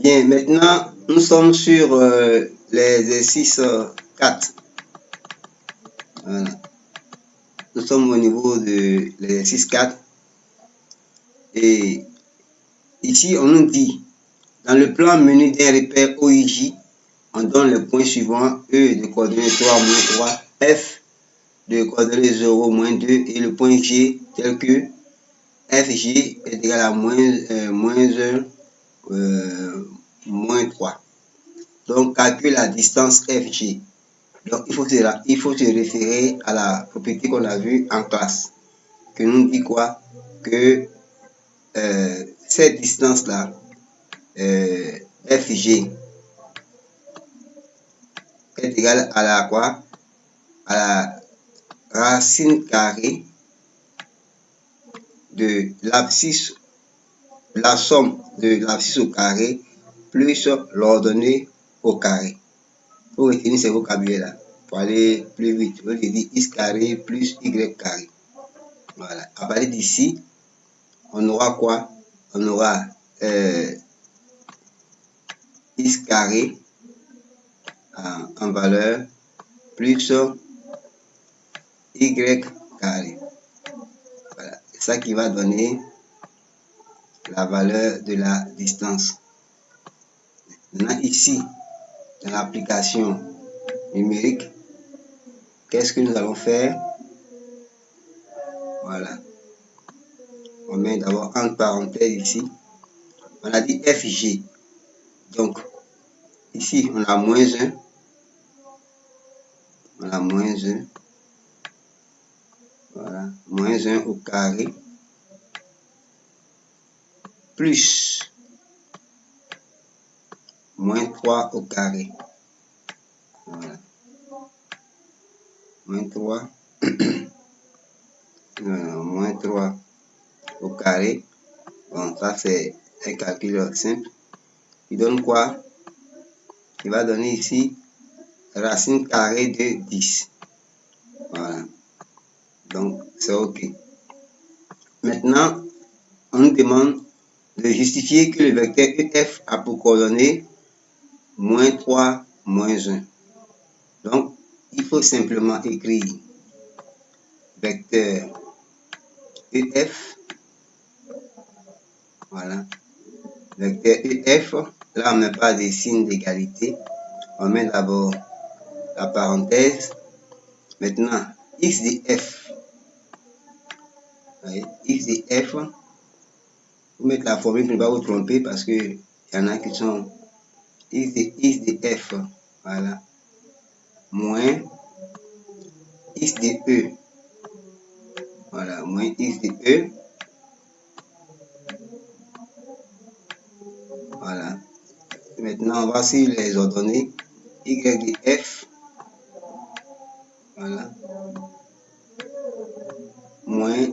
Bien, maintenant, nous sommes sur l'exercice 4. Voilà. Nous sommes au niveau de l'exercice 4. Et ici, on nous dit, dans le plan menu d'un repère OIJ, on donne les points suivants: E de coordonnées 3, moins 3, F de coordonnées 0, moins 2, et le point G tel que FG est égal à moins 1, moins 3. Donc, calcule la distance FG. Donc, il faut se référer à la propriété qu'on a vue en classe, que nous dit quoi? Que cette distance-là, FG, est égale à la quoi? À la racine carrée de l'abscisse, la somme de l'abscisse au carré plus l'ordonnée au carré. Il faut retenir ces vocabulaires-là pour aller plus vite. Je dis x carré plus y carré. Voilà. À partir d'ici, on aura quoi? On aura x carré en valeur plus y carré. Voilà. C'est ça qui va donner la valeur de la distance. Maintenant, ici, dans l'application numérique, qu'est-ce que nous allons faire? Voilà. On met d'abord entre parenthèses ici. On a dit FG. Donc, ici, on a moins 1. On a moins 1. Voilà. Moins 1 au carré. Plus moins 3 au carré. Voilà. Moins 3. Moins 3 au carré. Bon, ça c'est un calcul simple. Il donne quoi? Il va donner ici racine carrée de 10. Voilà. Donc, c'est OK. Maintenant, on nous demande de justifier que le vecteur EF a pour coordonnées moins 3, moins 1. Donc, il faut simplement écrire vecteur EF. Voilà. Vecteur EF. Là, on ne met pas des signes d'égalité. On met d'abord la parenthèse. Maintenant, x de f. Voyez, x de f. Vous mettez la formule pour ne pas vous tromper parce qu'il y en a qui sont x de f. Voilà. Moins x de e. Voilà. Moins x de e. Voilà. Maintenant, on va sur les ordonnées. Y de f. Voilà. Moins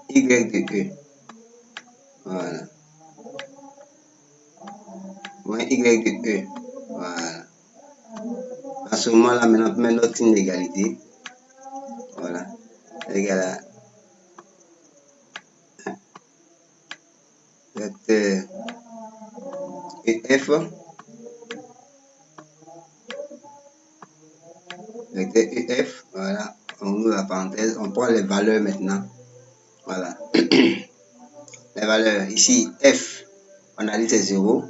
y de e. Voilà. Moins y de e. Voilà. À ce moment-là, maintenant, on met notre signe d'égalité. Voilà. Égal à vecteur EF. Vecteur EF. Voilà. On ouvre la parenthèse. On prend les valeurs maintenant. Voilà. Les valeurs. Ici, F. On a dit c'est 0.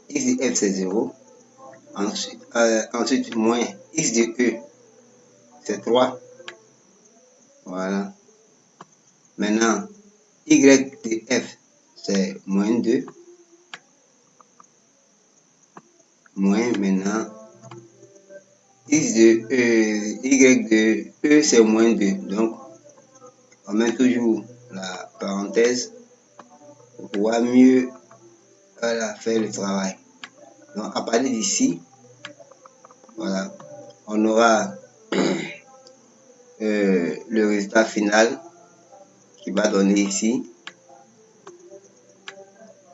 X de F, c'est 0. Ensuite, moins X de E, c'est 3. Voilà. Maintenant, Y de F, c'est moins 2. Moins maintenant, X de E, Y de E, c'est moins 2. Donc, on met toujours la parenthèse pour pouvoir mieux faire le travail. Donc, à partir d'ici, voilà, on aura le résultat final qui va donner ici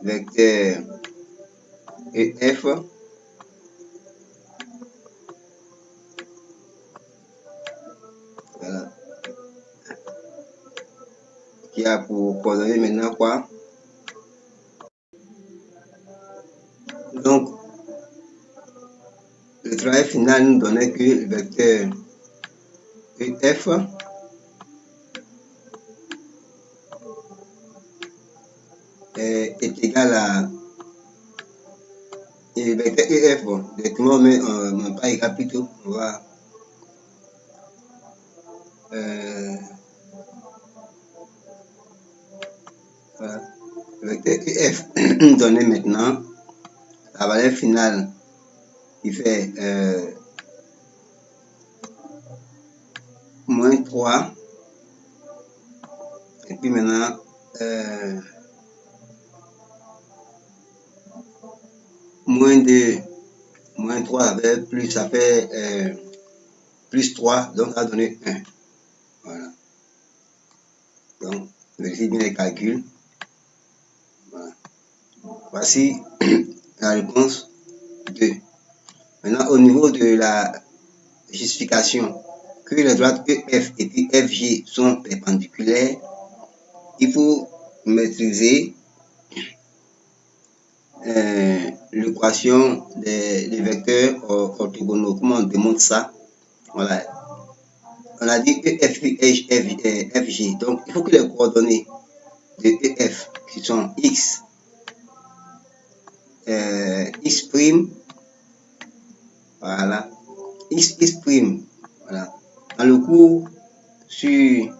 vecteur EF voilà, qui a pour coordonner maintenant quoi? Donc, le travail final nous donnait que le vecteur EF est égal à. Et le vecteur EF, bon, directement, on met pas égal plutôt. On va. Voilà. Le vecteur EF nous donnait maintenant la valeur finale qui fait moins 3. Et puis maintenant, moins 2, moins 3, ça fait plus 3, donc ça va donner 1. Voilà. Donc, vérifiez bien les calculs. Voilà. Voici la réponse 2. Maintenant, au niveau de la justification, que les droites EF et puis FG sont perpendiculaires, il faut maîtriser l'équation des vecteurs orthogonaux. Comment on démontre ça? Voilà. On a dit EF et FG. Donc, il faut que les coordonnées de EF, qui sont X, X', voilà, X', voilà. Dans le cours sur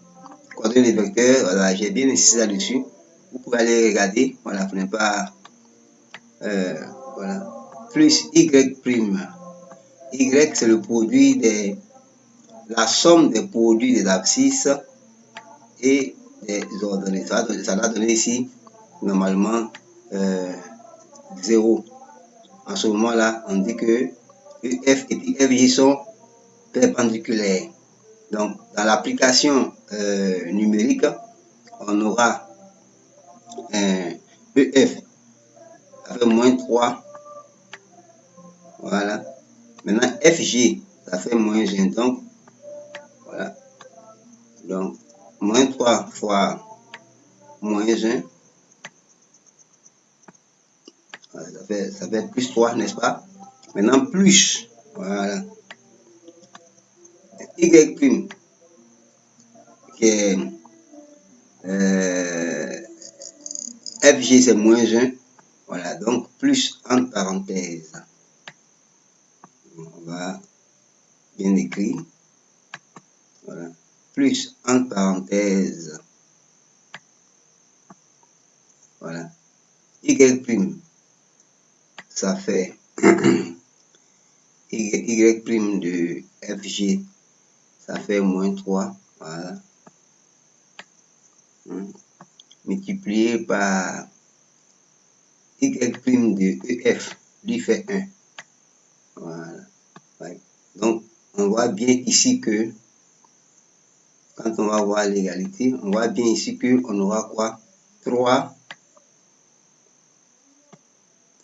coordonnées des vecteurs, voilà, j'ai bien insisté là-dessus. Vous pouvez aller regarder, voilà, vous n'êtes pas, voilà, plus Y'. Y, c'est le produit la somme des produits des abscisses et des ordonnées. Ça va donner ici, normalement, 0. En ce moment-là, on dit que EF et puis FJ sont perpendiculaires. Donc, dans l'application numérique, on aura EF avec moins 3. Voilà. Maintenant, FG, ça fait moins 1. Donc, voilà. Donc, moins 3 fois moins 1. Voilà, ça fait plus 3, n'est-ce pas? Maintenant, plus. Voilà. Y', qui est FG, c'est moins 1. Voilà, donc plus entre parenthèses. On va bien écrire. Voilà. Plus entre parenthèses. Voilà. Y', ça fait Y' de FG, ça fait moins 3. Voilà. Multiplié par Y' de EF, lui fait 1. Voilà. Ouais. Donc, on voit bien ici que, quand on va voir l'égalité, on voit bien ici qu'on aura quoi? 3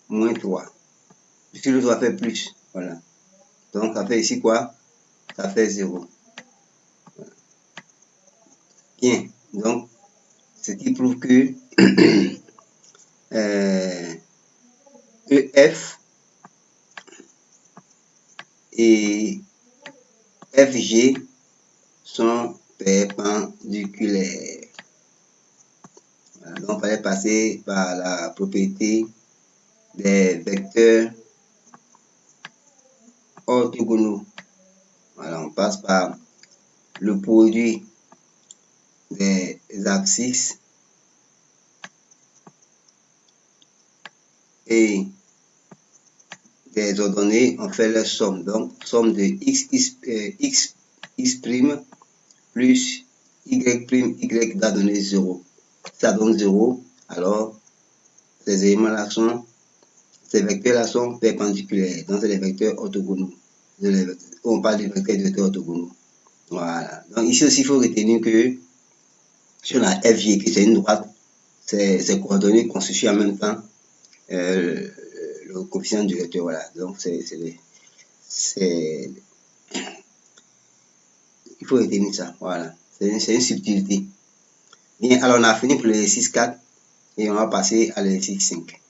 moins 3. Ici, l'autre va faire plus. Voilà. Donc, ça fait ici quoi? Ça fait 0. Voilà. Bien. Donc, ce qui prouve que EF et FG sont perpendiculaires. Voilà, donc, il fallait passer par la propriété des vecteurs orthogonaux. Voilà, on passe par le produit des abscisses et des ordonnées, on fait leur somme. Donc, somme de X' plus Y' doit donner 0. Ça donne 0, alors ces éléments-là ces vecteurs-là sont perpendiculaires. Donc, c'est les vecteurs orthogonaux. On parle des vecteurs orthogonaux. Voilà. Donc, ici aussi, il faut retenir que sur la FG, qui c'est une droite, ces coordonnées constituent en même temps le coefficient du vecteur. Voilà. Donc, il faut retenir ça. Voilà. C'est une subtilité. Bien, alors on a fini pour l'exercice 4 et on va passer à l'exercice 5.